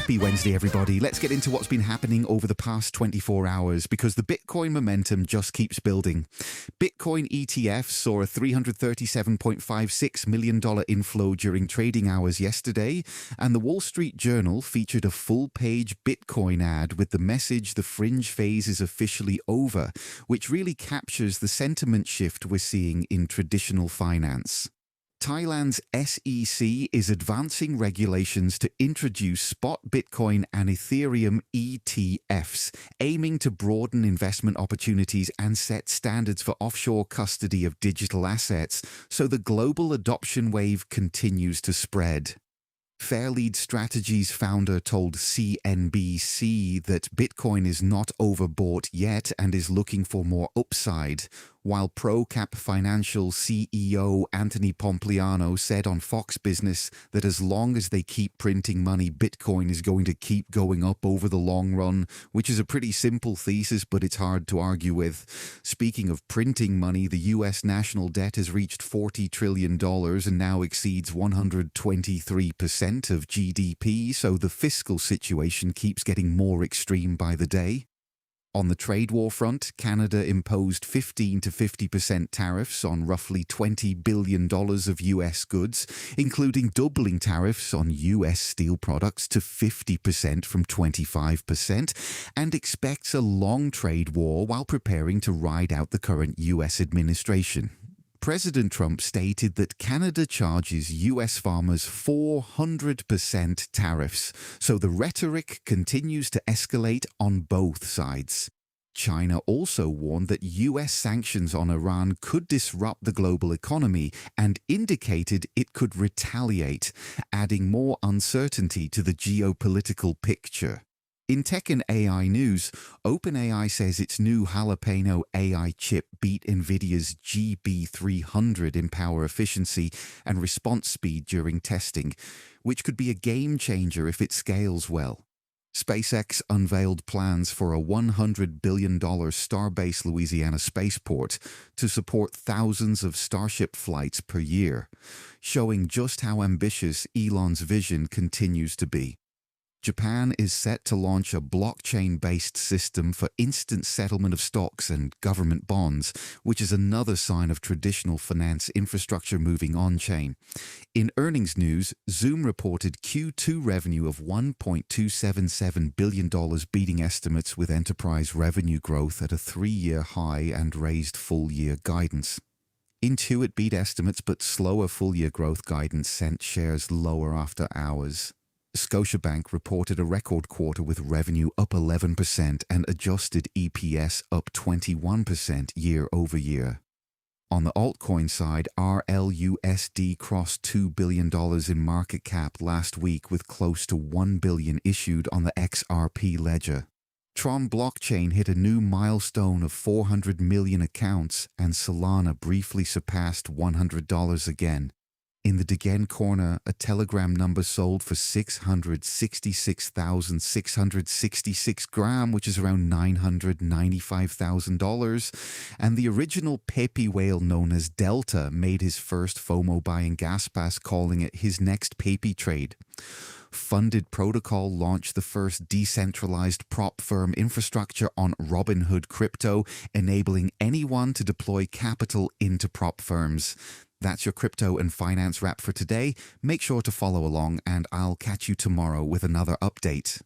Happy Wednesday, everybody. Let's get into what's been happening over the past 24 hours because the Bitcoin momentum just keeps building. Bitcoin ETFs saw a $337.56 million inflow during trading hours yesterday, and the Wall Street Journal featured a full-page Bitcoin ad with the message "the fringe phase is officially over," which really captures the sentiment shift we're seeing in traditional finance. Thailand's SEC is advancing regulations to introduce spot Bitcoin and Ethereum ETFs, aiming to broaden investment opportunities and set standards for offshore custody of digital assets, so the global adoption wave continues to spread. Fairlead Strategies founder told CNBC that Bitcoin is not overbought yet and is looking for more upside, while ProCap Financial CEO Anthony Pompliano said on Fox Business that as long as they keep printing money, Bitcoin is going to keep going up over the long run, which is a pretty simple thesis, but it's hard to argue with. Speaking of printing money, the US national debt has reached $40 trillion and now exceeds 123% of GDP, so the fiscal situation keeps getting more extreme by the day. On the trade war front, Canada imposed 15 to 50% tariffs on roughly $20 billion of US goods, including doubling tariffs on US steel products to 50% from 25%, and expects a long trade war while preparing to ride out the current US administration. President Trump stated that Canada charges US farmers 400% tariffs, so the rhetoric continues to escalate on both sides. China also warned that US sanctions on Iran could disrupt the global economy and indicated it could retaliate, adding more uncertainty to the geopolitical picture. In tech and AI news, OpenAI says its new Jalapeno AI chip beat NVIDIA's GB300 in power efficiency and response speed during testing, which could be a game changer if it scales well. SpaceX unveiled plans for a $100 billion Starbase Louisiana spaceport to support thousands of Starship flights per year, showing just how ambitious Elon's vision continues to be. Japan is set to launch a blockchain-based system for instant settlement of stocks and government bonds, which is another sign of traditional finance infrastructure moving on-chain. In earnings news, Zoom reported Q2 revenue of $1.277 billion, beating estimates with enterprise revenue growth at a 3-year high and raised full-year guidance. Intuit beat estimates, but slower full-year growth guidance sent shares lower after hours. Scotiabank reported a record quarter with revenue up 11% and adjusted EPS up 21% year over year. On the altcoin side, RLUSD crossed $2 billion in market cap last week with close to $1 billion issued on the XRP ledger. Tron blockchain hit a new milestone of 400 million accounts, and Solana briefly surpassed $100 again. In the Degen corner, a Telegram number sold for $666,666 gram, which is around $995,000, and the original Pepe whale known as Delta made his first FOMO buy in gas pass, calling it his next Pepe trade. Funded Protocol launched the first decentralized prop firm infrastructure on Robinhood Crypto, enabling anyone to deploy capital into prop firms. That's your crypto and finance wrap for today. Make sure to follow along, and I'll catch you tomorrow with another update.